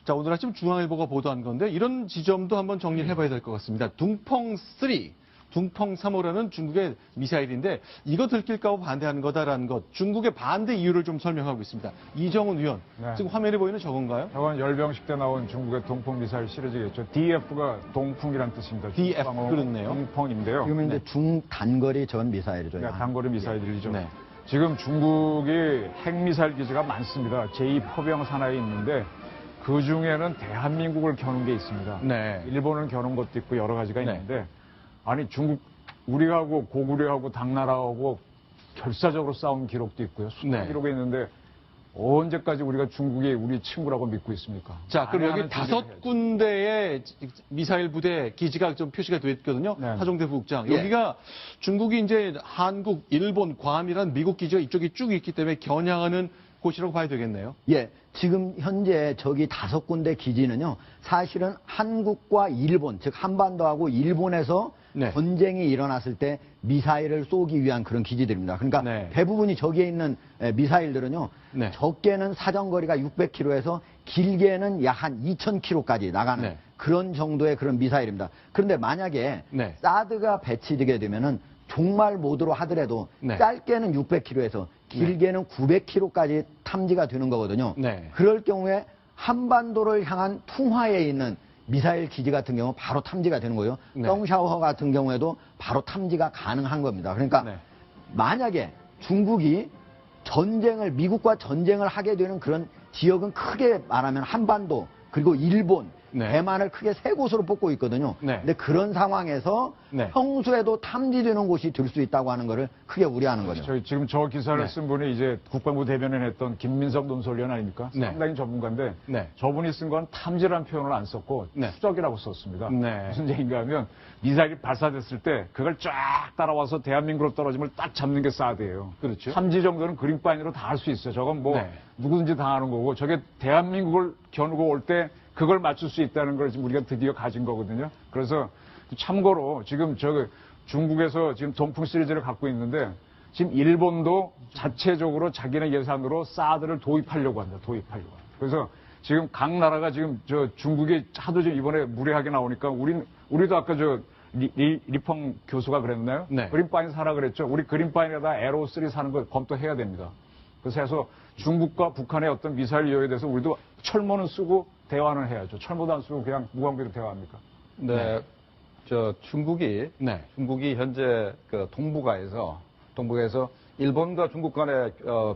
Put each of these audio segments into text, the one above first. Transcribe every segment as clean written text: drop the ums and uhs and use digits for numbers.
자, 오늘 아침 중앙일보가 보도한 건데 이런 지점도 한번 정리를 해봐야 될 것 같습니다. 둥펑3, 둥펑3호라는 중국의 미사일인데 이거 들킬까 봐 반대하는 거다라는 것. 중국의 반대 이유를 좀 설명하고 있습니다. 이정훈 의원. 네. 지금 화면에 보이는 저건가요? 저건 열병식 때 나온 중국의 동풍 미사일 시리즈겠죠. DF가 동풍이란 뜻입니다. DF 그렇네요. 동풍인데요. 지금 이제 네. 중단거리 전 미사일이죠. 네, 단거리 미사일들이죠. 네. 지금 중국이 핵미사일 기지가 많습니다. 제2포병 산하에 있는데 그 중에는 대한민국을 겨눈 게 있습니다. 네. 일본을 겨눈 것도 있고 여러 가지가 네. 있는데 아니 중국 우리하고 고구려하고 당나라하고 결사적으로 싸운 기록도 있고요. 수많은 네. 기록이 있는데 언제까지 우리가 중국이 우리 친구라고 믿고 있습니까? 자, 그럼 여기 하는 5군데의 미사일 부대 기지가 좀 표시가 되어 있거든요. 네. 하종대 부국장. 예. 여기가 중국이 이제 한국, 일본, 괌이란 미국 기지가 이쪽에 쭉 있기 때문에 겨냥하는 곳이라고 봐야 되겠네요. 예, 지금 현재 저기 5군데 기지는요, 사실은 한국과 일본, 즉 한반도하고 일본에서 네. 전쟁이 일어났을 때 미사일을 쏘기 위한 그런 기지들입니다. 그러니까 네. 대부분이 저기에 있는 미사일들은요, 네. 적게는 사정거리가 600km에서 길게는 약 한 2000km까지 나가는 네. 그런 정도의 그런 미사일입니다. 그런데 만약에 네. 사드가 배치되게 되면은 종말 모드로 하더라도 네. 짧게는 600km에서 길게는 900km까지 탐지가 되는 거거든요. 네. 그럴 경우에 한반도를 향한 풍화에 있는 미사일 기지 같은 경우 바로 탐지가 되는 거예요. 네. 덩샤오허 같은 경우에도 바로 탐지가 가능한 겁니다. 그러니까 네. 만약에 중국이 미국과 전쟁을 하게 되는 그런 지역은 크게 말하면 한반도, 그리고 일본, 네. 대만을 크게 세 곳으로 뽑고 있거든요. 네. 근데 그런 상황에서 네. 평소에도 탐지되는 곳이 될 수 있다고 하는 것을 크게 우려하는 거죠. 지금 저 기사를 네. 쓴 분이 이제 국방부 대변인 했던 김민석 논설위원 아닙니까? 네. 상당히 전문가인데 네. 저분이 쓴 건 탐지라는 표현을 안 썼고 네. 추적이라고 썼습니다. 네. 무슨 얘기인가 하면 미사일이 발사됐을 때 그걸 쫙 따라와서 대한민국으로 떨어지면 딱 잡는 게 사드예요. 그렇죠. 탐지 정도는 그림바인으로 다 할 수 있어요. 저건 뭐 네. 누구든지 다 하는 거고 저게 대한민국을 겨누고 올 때 그걸 맞출 수 있다는 걸 지금 우리가 드디어 가진 거거든요. 그래서 참고로 지금 중국에서 지금 동풍 시리즈를 갖고 있는데 지금 일본도 자체적으로 자기네 예산으로 사드를 도입하려고 합니다. 그래서 지금 각 나라가 지금 중국이 하도 지금 이번에 무례하게 나오니까 우리도 아까 리펑 교수가 그랬나요? 네. 그린바인 사라 그랬죠. 우리 그린바인에다 에로3 사는 거 검토해야 됩니다. 그래서 해서 중국과 북한의 어떤 미사일 위협에 대해서 우리도 철모는 쓰고 대화는 해야죠. 철모도 안 쓰고 그냥 무관계로 대화합니까? 네. 중국이 현재 그 동북아에서 일본과 중국 간의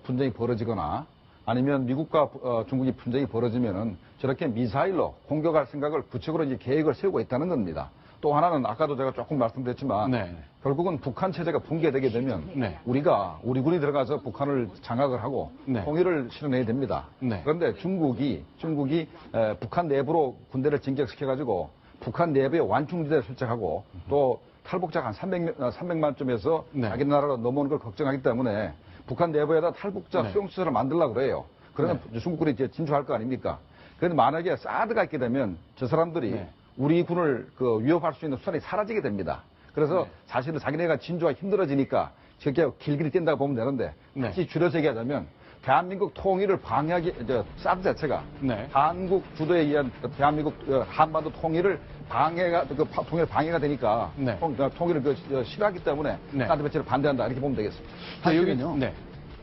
분쟁이 벌어지거나 아니면 미국과 중국이 분쟁이 벌어지면은 저렇게 미사일로 공격할 생각을 구체적으로 이제 계획을 세우고 있다는 겁니다. 또 하나는 아까도 제가 조금 말씀드렸지만 네. 결국은 북한 체제가 붕괴되게 되면 네. 우리 군이 들어가서 북한을 장악을 하고 네. 통일을 실현해야 됩니다. 네. 그런데 중국이 북한 내부로 군대를 진격시켜가지고 북한 내부에 완충지대를 설정하고 또 탈북자가 한 300만쯤에서 네. 자기 나라로 넘어오는 걸 걱정하기 때문에 북한 내부에다 탈북자 네. 수용시설을 만들려고 그래요. 그러면 중국군이 이제 진주할 거 아닙니까? 그런데 만약에 사드가 있게 되면 저 사람들이 네. 우리 군을 위협할 수 있는 수단이 사라지게 됩니다. 그래서 네. 사실은 자기네가 진주하기 힘들어지니까 저게 길길이 뛴다고 보면 되는데 네. 다시 줄여서 얘기하자면 대한민국 통일을 방해하기, 사드 자체가 네. 한국 주도에 의한 대한민국 한반도 통일을 통일 방해가 되니까 네. 통일을 싫어하기 때문에 네. 사드 배치를 반대한다 이렇게 보면 되겠습니다. 사실은요. 네.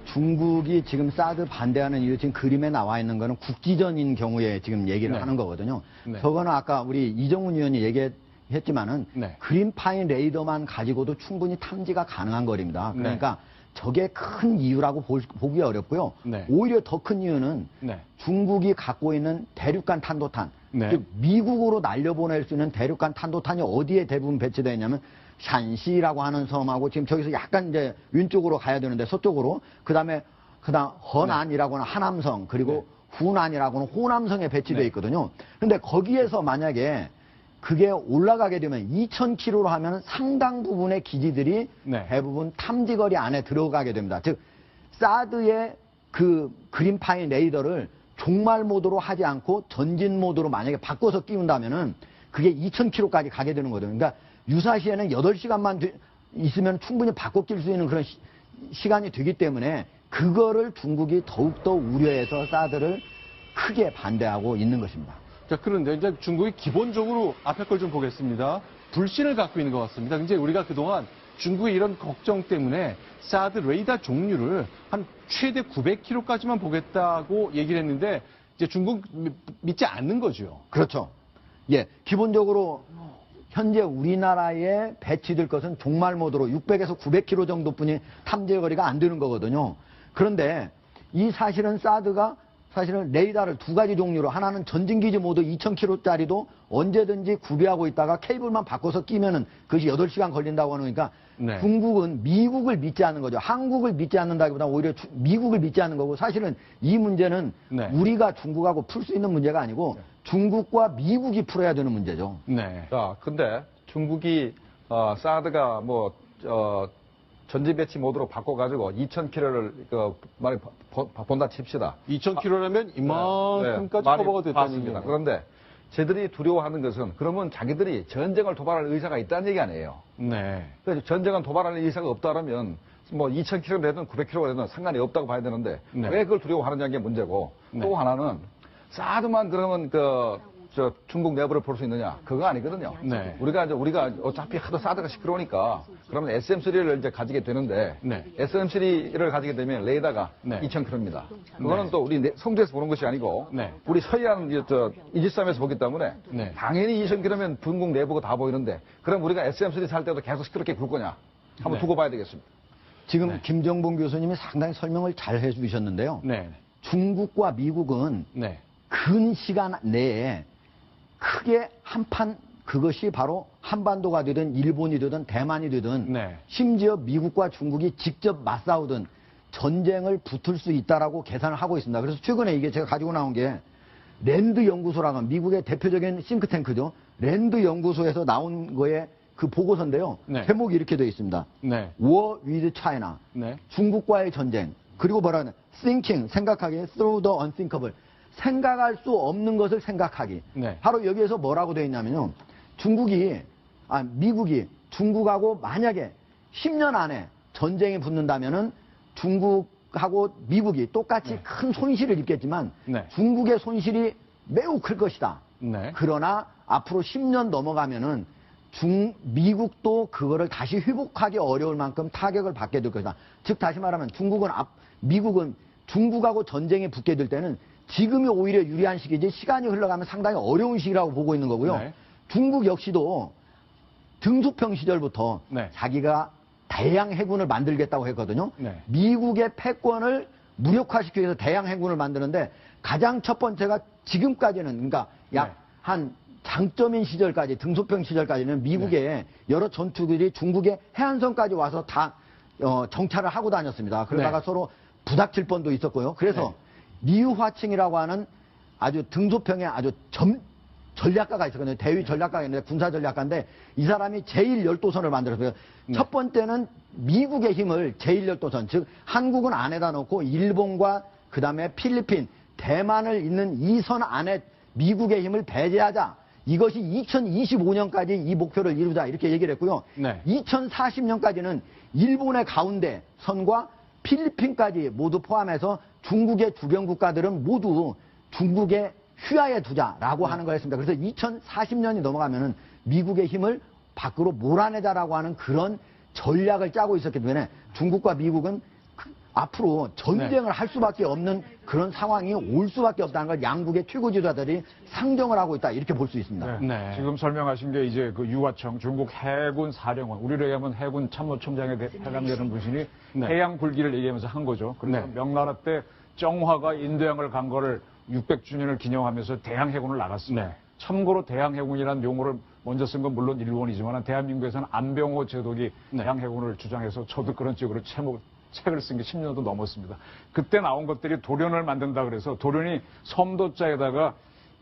중국이 지금 사드 반대하는 이유, 지금 그림에 나와 있는 거는 국지전인 경우에 지금 얘기를 네. 하는 거거든요. 네. 저거는 아까 우리 이정훈 의원이 얘기했지만은 네. 그린파인 레이더만 가지고도 충분히 탐지가 가능한 거리입니다. 그러니까 저게 큰 이유라고 보기 어렵고요. 네. 오히려 더 큰 이유는 네. 중국이 갖고 있는 대륙간 탄도탄, 네. 즉 미국으로 날려보낼 수 있는 대륙간 탄도탄이 어디에 대부분 배치되어 있냐면 샨시라고 하는 섬하고 지금 저기서 약간 이제 왼쪽으로 가야 되는데 서쪽으로 그다음 허난이라고 하는 하남성 그리고 후난이라고 하는 호남성에 배치되어 있거든요. 근데 거기에서 만약에 그게 올라가게 되면 2000km로 하면 상당 부분의 기지들이 네. 대부분 탐지거리 안에 들어가게 됩니다. 즉 사드의 그 그린파인 레이더를 종말 모드로 하지 않고 전진 모드로 만약에 바꿔서 끼운다면은 그게 2000km까지 가게 되는 거거든요. 그러니까 유사시에는 8시간만 있으면 충분히 바꿔 낄 수 있는 그런 시간이 되기 때문에 그거를 중국이 더욱더 우려해서 사드를 크게 반대하고 있는 것입니다. 자, 그런데 이제 중국이 기본적으로 앞에 걸 좀 보겠습니다. 불신을 갖고 있는 것 같습니다. 이제 우리가 그동안 중국의 이런 걱정 때문에 사드 레이더 종류를 한 최대 900km까지만 보겠다고 얘기를 했는데 이제 중국 믿지 않는 거죠. 그렇죠. 예, 기본적으로 현재 우리나라에 배치될 것은 종말 모드로 600에서 900km 정도뿐이 탐지 거리가 안 되는 거거든요. 그런데 이 사실은 사드가 사실은 레이더를 두 가지 종류로 하나는 전진기지 모드 2000km짜리도 언제든지 구비하고 있다가 케이블만 바꿔서 끼면은 그것이 8시간 걸린다고 하니까 네. 중국은 미국을 믿지 않는 거죠. 한국을 믿지 않는다기보다 오히려 미국을 믿지 않는 거고 사실은 이 문제는 네. 우리가 중국하고 풀 수 있는 문제가 아니고 중국과 미국이 풀어야 되는 문제죠. 네. 자, 근데 중국이 사드가 전지 배치 모드로 바꿔가지고 2,000km를 많이 본다 칩시다. 2000km라면 이만큼까지 많이 커버가 됐다는 봤습니다. 얘기예요. 그런데 쟤들이 두려워하는 것은 그러면 자기들이 전쟁을 도발할 의사가 있다는 얘기 아니에요. 네. 그래서 전쟁은 도발할 의사가 없다면 뭐 2,000km 되든 900km가 되든 상관이 없다고 봐야 되는데 네. 왜 그걸 두려워하느냐는 게 문제고 네. 또 하나는 사드만 그러면 중국 내부를 볼 수 있느냐? 그거 아니거든요. 네. 우리가 어차피 하도 사드가 시끄러우니까 그러면 SM3를 이제 가지게 되는데 네. SM3를 가지게 되면 레이더가 네. 2,000km입니다. 그거는 또 우리 성주에서 보는 것이 아니고 네. 우리 서해안 이지스함에서 보기 때문에 네. 당연히 2,000km면 중국 내부가 다 보이는데 그럼 우리가 SM3 살 때도 계속 시끄럽게 굴 거냐? 한번 네. 두고 봐야 되겠습니다. 지금 네. 김정봉 교수님이 상당히 설명을 잘 해주셨는데요. 네. 중국과 미국은 네. 근 시간 내에 크게 한판 그것이 바로 한반도가 되든 일본이 되든 대만이 되든 네. 심지어 미국과 중국이 직접 맞싸우든 전쟁을 붙을 수 있다라고 계산을 하고 있습니다. 그래서 최근에 이게 제가 가지고 나온 게 랜드 연구소라고 하는 미국의 대표적인 싱크탱크죠. 랜드 연구소에서 나온 거에 그 보고서인데요. 네. 제목이 이렇게 되어 있습니다. 네. War with China. 네. 중국과의 전쟁. 그리고 뭐라 하냐. Thinking, 생각하기. Through the unthinkable. 생각할 수 없는 것을 생각하기. 네. 바로 여기에서 뭐라고 되어 있냐면요. 미국이 중국하고 만약에 10년 안에 전쟁이 붙는다면은 중국하고 미국이 똑같이 네. 큰 손실을 입겠지만 네. 중국의 손실이 매우 클 것이다. 네. 그러나 앞으로 10년 넘어가면은 미국도 그거를 다시 회복하기 어려울 만큼 타격을 받게 될 것이다. 즉 다시 말하면 미국은 중국하고 전쟁에 붙게 될 때는 지금이 오히려 유리한 시기지 시간이 흘러가면 상당히 어려운 시기라고 보고 있는 거고요. 네. 중국 역시도 등소평 시절부터 네. 자기가 대양 해군을 만들겠다고 했거든요. 네. 미국의 패권을 무력화시키기 위해서 대양 해군을 만드는데 가장 첫 번째가 지금까지는 그러니까 약 네. 한 장점인 시절까지 등소평 시절까지는 미국의 여러 전투들이 중국의 해안선까지 와서 다 정찰을 하고 다녔습니다. 그러다가 네. 서로 부닥칠 뻔도 있었고요. 그래서 리우화칭이라고 하는 아주 등소평에 아주 전략가가 있었거든요. 대위 전략가가 있는데 군사 전략가인데 이 사람이 제1열도선을 만들었어요. 네. 첫 번째는 미국의 힘을 제1열도선, 즉 한국은 안에다 놓고 일본과 그다음에 필리핀, 대만을 잇는 이 선 안에 미국의 힘을 배제하자. 이것이 2025년까지 이 목표를 이루자 이렇게 얘기를 했고요. 네. 2040년까지는 일본의 가운데 선과 필리핀까지 모두 포함해서 중국의 주변 국가들은 모두 중국의 휘하에 두자라고 하는 거였습니다. 그래서 2040년이 넘어가면은 미국의 힘을 밖으로 몰아내자라고 하는 그런 전략을 짜고 있었기 때문에 중국과 미국은 앞으로 전쟁을 할 수밖에 없는 그런 상황이 올 수밖에 없다는 걸 양국의 최고 지도자들이 상정을 하고 있다 이렇게 볼 수 있습니다. 네. 네. 지금 설명하신 게 이제 그 유화청 중국 해군 사령관 우리로 얘기하면 해군 참모총장에 해당되는 분이 네. 해양 굴기를 얘기하면서 한 거죠. 그래서 네. 명나라 때 정화가 인도양을 간 거를 600주년을 기념하면서 대양 해군을 나갔습니다. 네. 참고로 대양 해군이라는 용어를 먼저 쓴 건 물론 일본이지만 대한민국에서는 안병호 제독이 네. 대양 해군을 주장해서 저도 그런 쪽으로 책을 쓴 게 10년도 넘었습니다. 그때 나온 것들이 도련을 만든다 그래서 도련이 섬도자에다가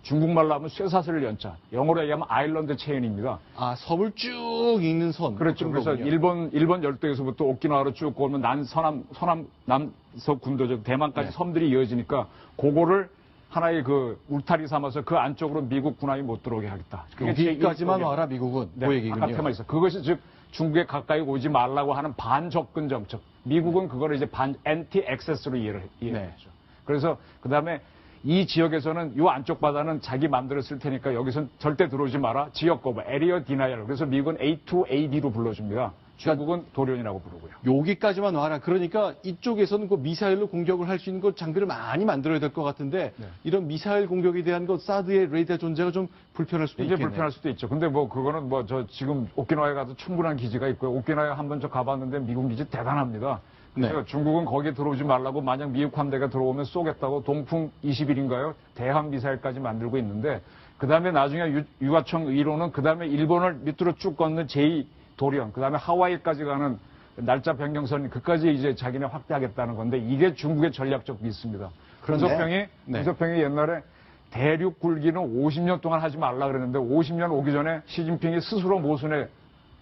중국말로 하면 쇠사슬 연자, 영어로 얘기하면 아일랜드 체인입니다. 아, 섬을 쭉 잇는 선. 그렇죠. 그런 그래서 거군요. 일본 열도에서부터 오키나와로 쭉 오면 남서 군도죠. 대만까지 네. 섬들이 이어지니까 그거를 하나의 그 울타리 삼아서 그 안쪽으로 미국 군함이 못 들어오게 하겠다. 여기까지만 제1 와라 미국은. 네, 그 얘기군요. 바깥에만 있어. 그것이 즉 중국에 가까이 오지 말라고 하는 반접근 정책. 미국은 그거를 이제 엔티 액세스로 이해를 네. 했죠. 그래서 그다음에 이 지역에서는 이 안쪽 바다는 자기 마음대로 쓸 테니까 여기선 절대 들어오지 마라. 지역 거부, 에리어 디나이얼. 그래서 미국은 A2AD로 불러줍니다. 중국은 도련이라고 부르고요. 여기까지만 와라. 그러니까 이쪽에서는 그 미사일로 공격을 할 수 있는 그 장비를 많이 만들어야 될 것 같은데 네. 이런 미사일 공격에 대한 것 사드의 레이더 존재가 좀 불편할 수도 이제 있겠네요. 불편할 수도 있죠. 근데 뭐 그거는 뭐 저 지금 오키나와에 가도 충분한 기지가 있고요. 오키나와에 한번 저 가봤는데 미국 기지 대단합니다. 그래서 네. 중국은 거기에 들어오지 말라고 만약 미국 함대가 들어오면 쏘겠다고 동풍 21인가요? 대함 미사일까지 만들고 있는데 그다음에 나중에 유가청 의로는 그다음에 일본을 밑으로 쭉 걷는 제2 도련, 그다음에 하와이까지 가는 날짜 변경선 그까지 이제 자기네 확대하겠다는 건데 이게 중국의 전략적 미스입니다. 그런데, 김석평이 옛날에 대륙 굴기는 50년 동안 하지 말라 그랬는데 50년 오기 전에 시진핑이 스스로 모순에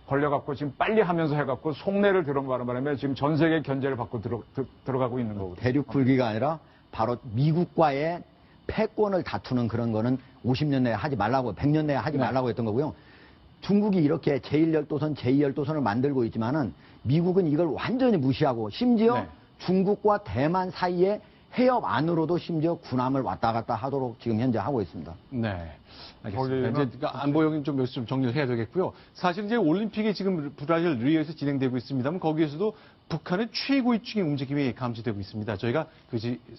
걸려갖고 지금 빨리 하면서 해갖고 속내를 들어가는 바람에 지금 전 세계 견제를 받고 들어가고 있는 거거든요. 대륙 굴기가 아니라 바로 미국과의 패권을 다투는 그런 거는 50년 내에 하지 말라고, 100년 내에 하지 말라고 했던 거고요. 중국이 이렇게 제1열도선, 제2열도선을 만들고 있지만은 미국은 이걸 완전히 무시하고 심지어 네. 중국과 대만 사이에 해협 안으로도 심지어 군함을 왔다 갔다 하도록 지금 현재 하고 있습니다. 네. 알겠습니다. 거기는 이제 그러니까 안보용인 좀 여기서 좀 정리를 해야 되겠고요. 사실 이제 올림픽이 지금 브라질 리오에서 진행되고 있습니다만 거기에서도 북한의 최고위층의 움직임이 감지되고 있습니다. 저희가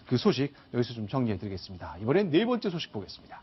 그 소식 여기서 좀 정리해 드리겠습니다. 이번엔 네 번째 소식 보겠습니다.